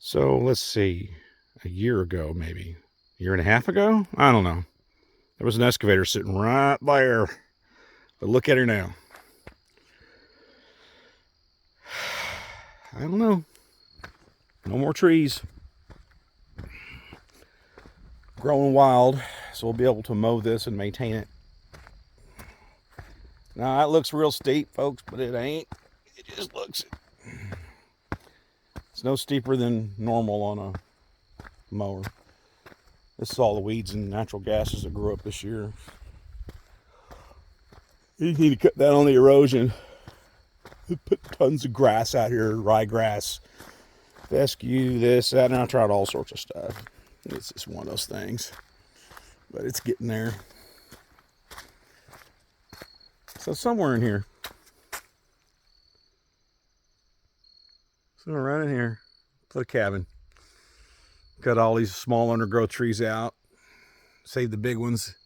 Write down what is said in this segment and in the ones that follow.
So let's see, a year ago, maybe a year and a half ago. I don't know. There was an excavator sitting right there, but look at her now. I don't know. No more trees. Growing wild, so we'll be able to mow this and maintain it. Now that looks real steep, folks, but it ain't. It just looks. It's no steeper than normal on a mower. This is all the weeds and natural gases that grew up this year. You need to cut down on the erosion. Put tons of grass out here, ryegrass, fescue, this, that, and I tried all sorts of stuff. It's just one of those things, but it's getting there. So somewhere in here, right in here, put a cabin. Cut all these small undergrowth trees out. Save the big ones.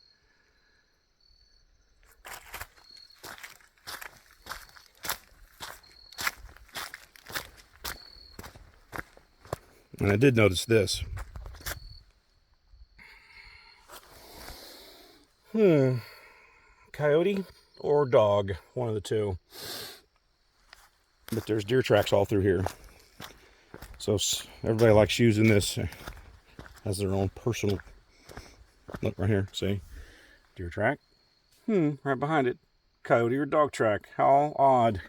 And I did notice this. Coyote or dog, one of the two. But there's deer tracks all through here. So everybody likes using this as their own personal. Look right here, see? Deer track. Right behind it. Coyote or dog track. How odd.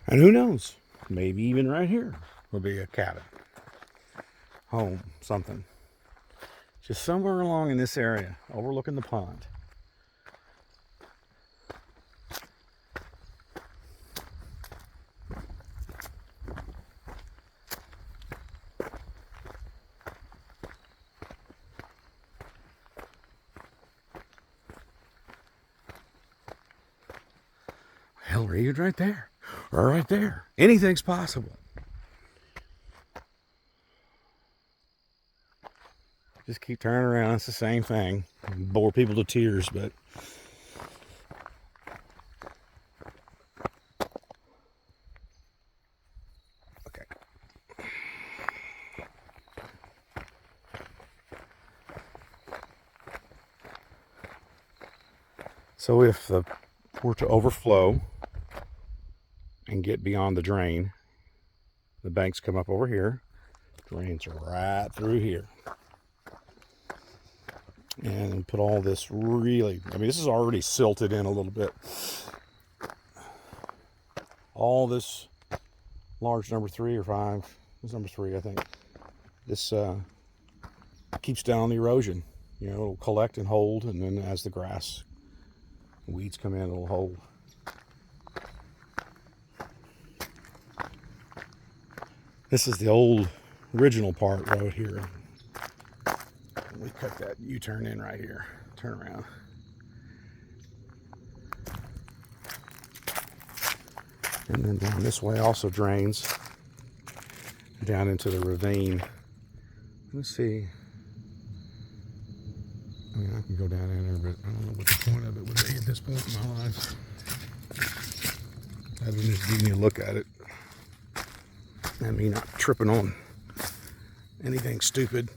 And who knows? Maybe even right here will be a cabin, home, something. Just somewhere along in this area, overlooking the pond. Hell, right there, or right there. Anything's possible. Just keep turning around. It's the same thing. Bore people to tears, but okay. So if the were to overflow and get beyond the drain, the banks come up over here. Drains right through here. And put all this really, this is already silted in a little bit. All this large number 3 or 5, this is number 3, I think. This keeps down the erosion. It'll collect and hold, and then as the grass, weeds come in, it'll hold. This is the old original part road here. We cut that U-turn in right here. Turn around. And then down this way also drains down into the ravine. Let's see. I can go down in there, but I don't know what the point of it would be at this point in my life. Other than just giving you a look at it. And me not tripping on anything stupid.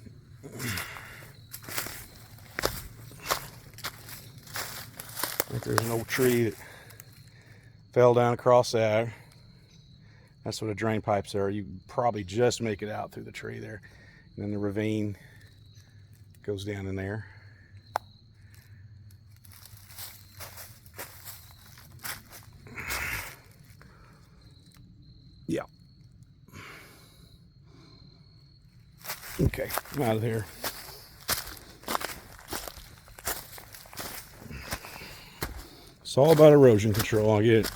I think there's an old tree that fell down across there. That's what a drain pipe's are. You can probably just make it out through the tree there. And then the ravine goes down in there. Yeah. Okay, I'm out of here. It's all about erosion control, I get it.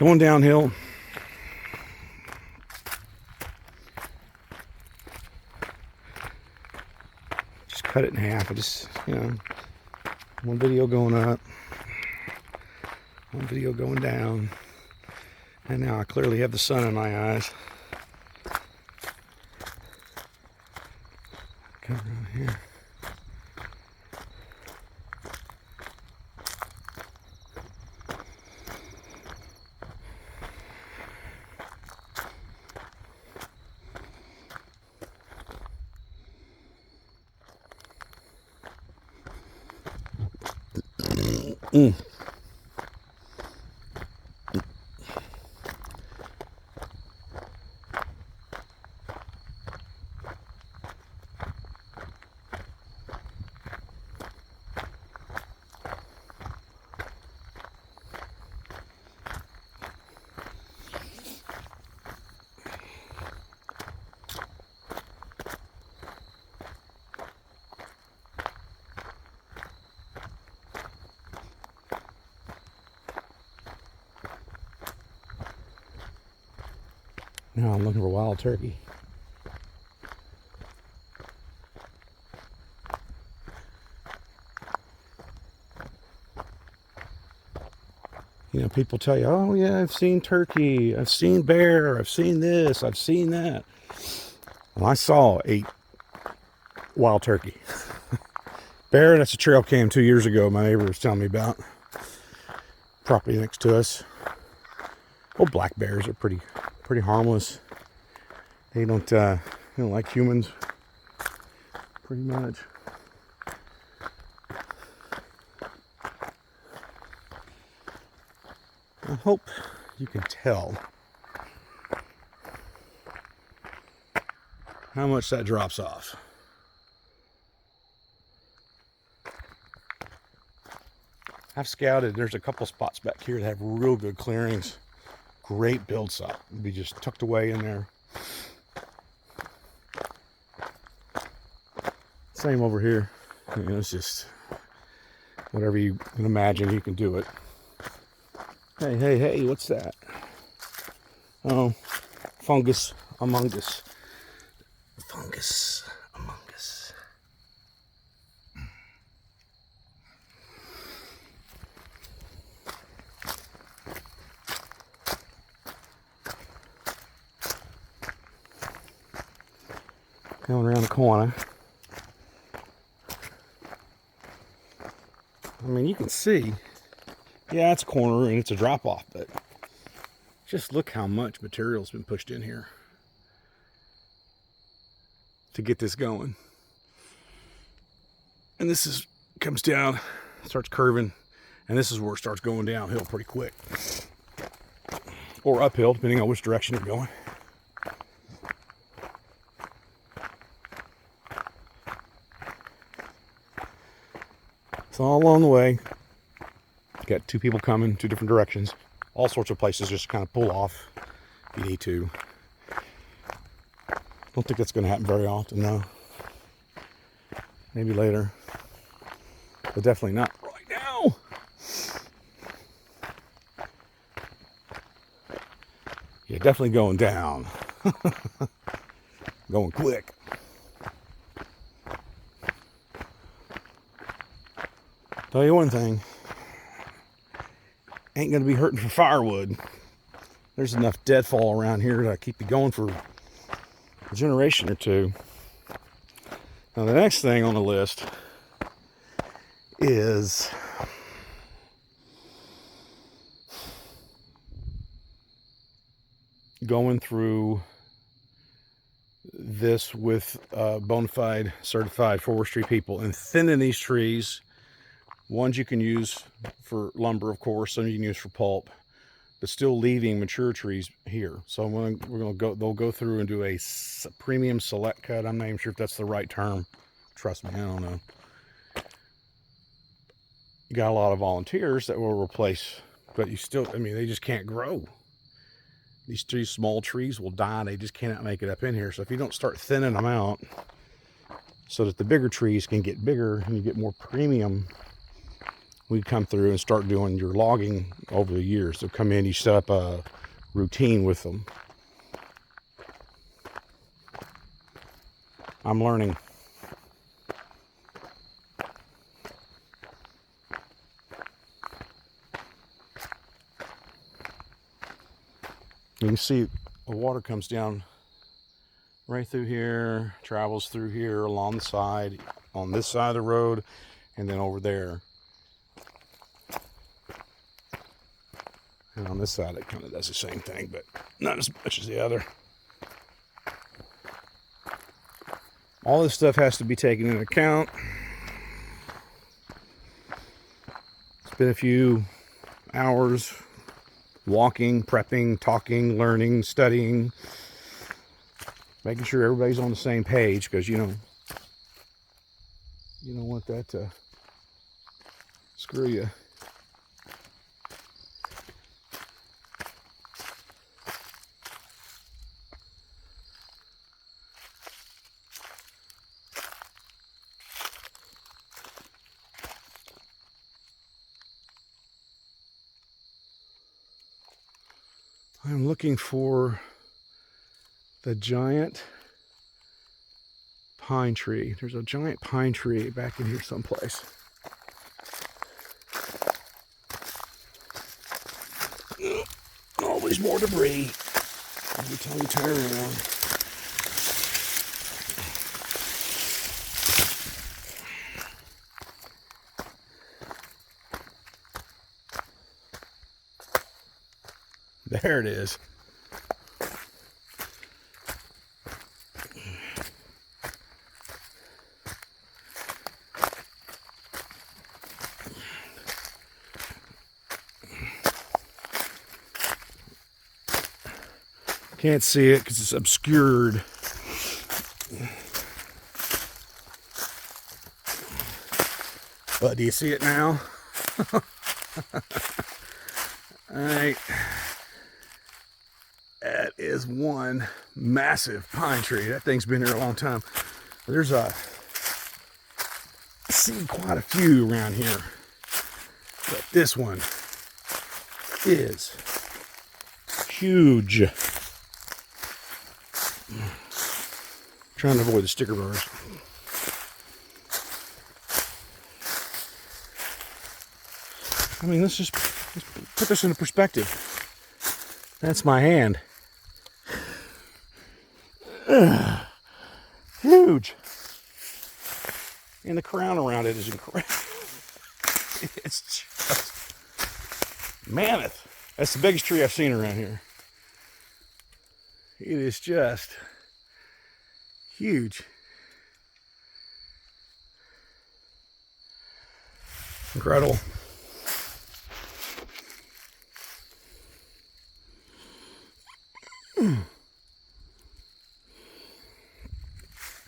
Going downhill. Just cut it in half. I just, one video going up, one video going down, and now I clearly have the sun in my eyes. Come around here. Now I'm looking for wild turkey. People tell you, oh yeah, I've seen turkey, I've seen bear, I've seen this, I've seen that. Well, I saw 8 wild turkey. Bear, that's a trail cam 2 years ago my neighbor was telling me about. Property next to us. Well, black bears are pretty harmless. They don't like humans, pretty much. I hope you can tell how much that drops off. I've scouted, there's a couple spots back here that have real good clearings. Great build site. It'd be just tucked away in there. Same over here. It's just whatever you can imagine, you can do it. Hey, what's that? Oh, Fungus Among Us. Fungus Among Us. Going around the corner. I mean, you can see, yeah, it's a corner and it's a drop off, but just look how much material's been pushed in here to get this going. And this comes down, starts curving, and this is where it starts going downhill pretty quick. Or uphill, depending on which direction you're going. So all along the way, got 2 people coming 2 different directions, all sorts of places just kind of pull off if you need to. Don't think that's going to happen very often, no. Maybe later, but definitely not right now. Yeah, definitely going down. Going quick. Tell you one thing, ain't gonna be hurting for firewood. There's enough deadfall around here to keep you going for a generation or 2. Now the next thing on the list is going through this with bona fide certified forestry people and thinning these trees. Ones you can use for lumber, of course, some you can use for pulp, but still leaving mature trees here. So they'll go through and do a premium select cut. I'm not even sure if that's the right term. Trust me, I don't know. You got a lot of volunteers that will replace, but you still, I mean, they just can't grow. These small trees will die. They just cannot make it up in here. So if you don't start thinning them out so that the bigger trees can get bigger and you get more premium we come through and start doing your logging over the years. They'll come in, you set up a routine with them. I'm learning. You can see the water comes down right through here, travels through here along the side, on this side of the road, and then over there. And on this side it kind of does the same thing, but not as much as the other. All this stuff has to be taken into account. It's been a few hours walking, prepping, talking, learning, studying, making sure everybody's on the same page, because you don't want that to screw you. I'm looking for the giant pine tree. There's a giant pine tree back in here someplace. Always more debris every time you turn around. There it is. Can't see it because it's obscured. But do you see it now? Alright. That is one massive pine tree. That thing's been here a long time. I see quite a few around here. But this one is huge. Trying to avoid the sticker burrs. I mean, let's put this into perspective. That's my hand. Huge. And the crown around it is incredible. It's just mammoth. That's the biggest tree I've seen around here. It is just huge. Incredible.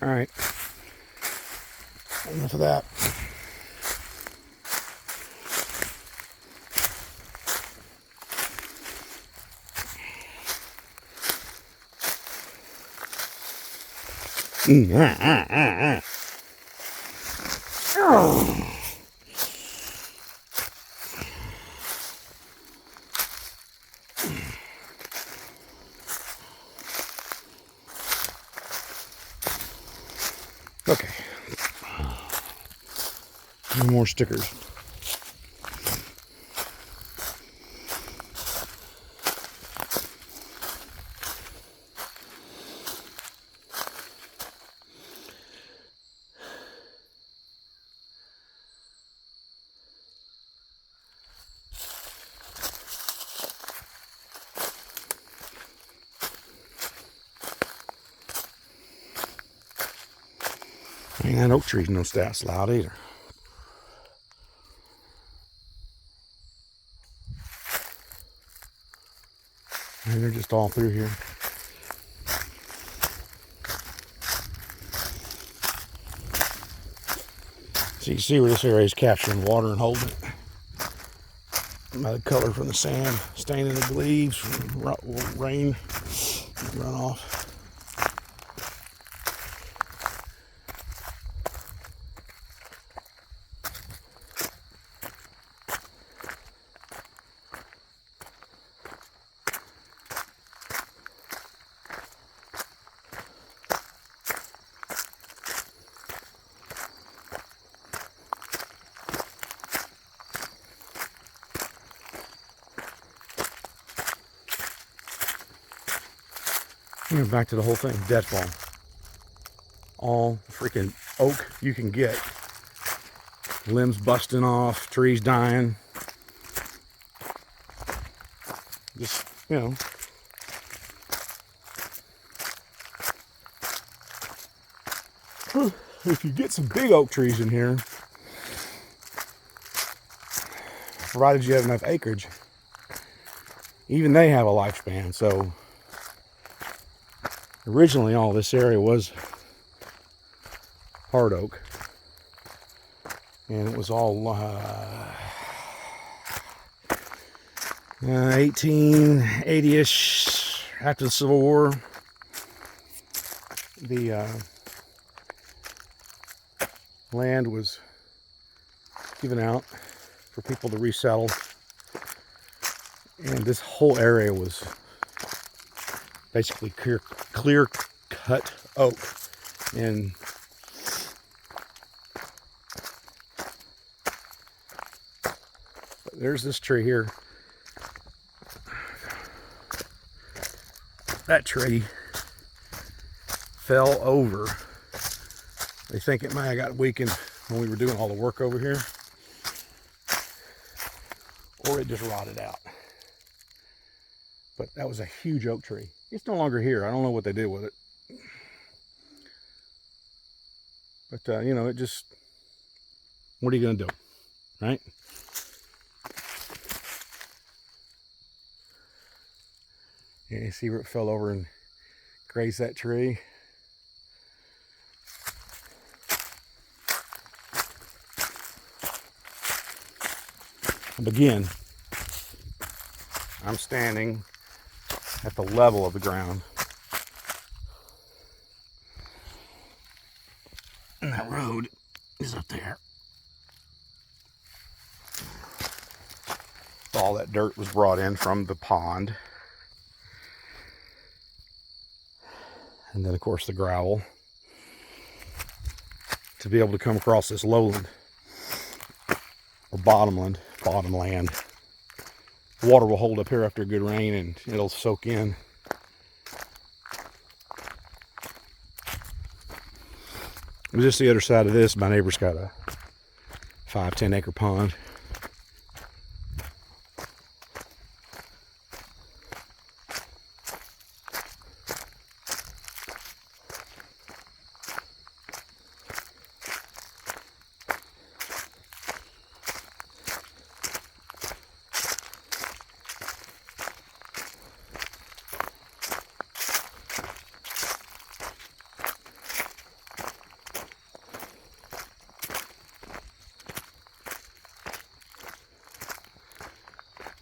All right. Enough of that. Oh. Okay. No more stickers. Man, that oak tree's no stats loud either. And they're just all through here. So you can see where this area is capturing water and holding it. By the color from the sand staining the leaves from rain runoff. You know, back to the whole thing, deadfall. All freaking oak you can get. Limbs busting off, trees dying. Just, you know. If you get some big oak trees in here, provided you have enough acreage, even they have a lifespan. So originally all this area was hard oak, and it was all 1880-ish. After the Civil War, the land was given out for people to resettle, and this whole area was basically clear cut oak. And there's this tree here. That tree fell over. They think it might have got weakened when we were doing all the work over here, or it just rotted out. But that was a huge oak tree. It's no longer here. I don't know what they did with it. But, you know, it just, what are you going to do, right? Yeah, you see where it fell over and grazed that tree? And again, I'm standing at the level of the ground. And that road is up there. All that dirt was brought in from the pond. And then, of course, the gravel to be able to come across this lowland or bottomland. Water will hold up here after a good rain and it'll soak in. Just the other side of this, my neighbor's got a 5-10 acre pond.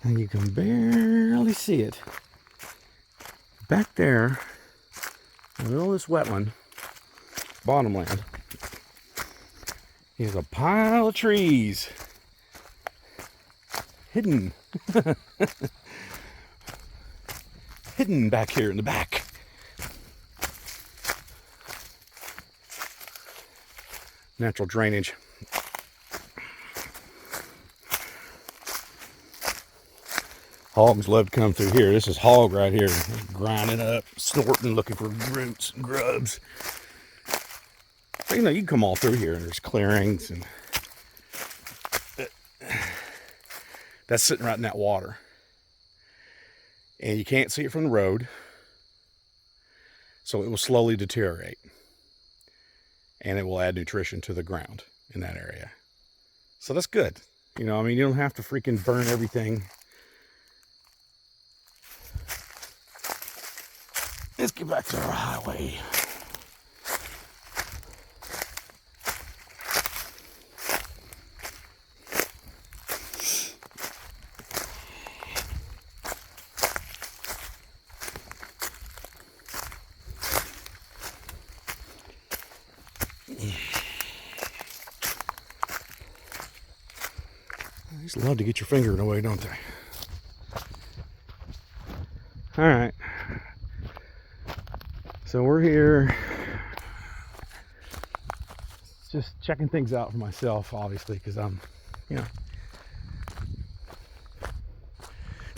And you can barely see it. Back there, in the middle of this wetland, bottomland, is a pile of trees. Hidden. Hidden back here in the back. Natural drainage. Hogs love to come through here. This is hog right here, grinding up, snorting, looking for roots and grubs. But, you know, you can come all through here, and there's clearings, and that's sitting right in that water. And you can't see it from the road, so it will slowly deteriorate. And it will add nutrition to the ground in that area. So that's good. You know, I mean, you don't have to freaking burn everything. Let's get back to our highway. They just love to get your finger in the way, don't they? All right. So we're here just checking things out for myself, obviously, because I'm, you know,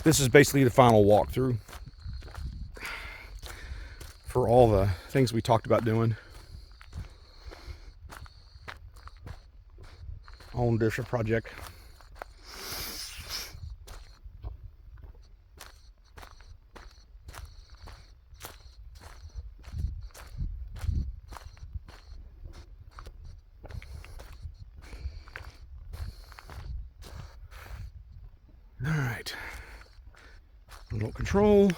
this is basically the final walkthrough. for all the things we talked about doing. Own Disher project. All right. Remote control.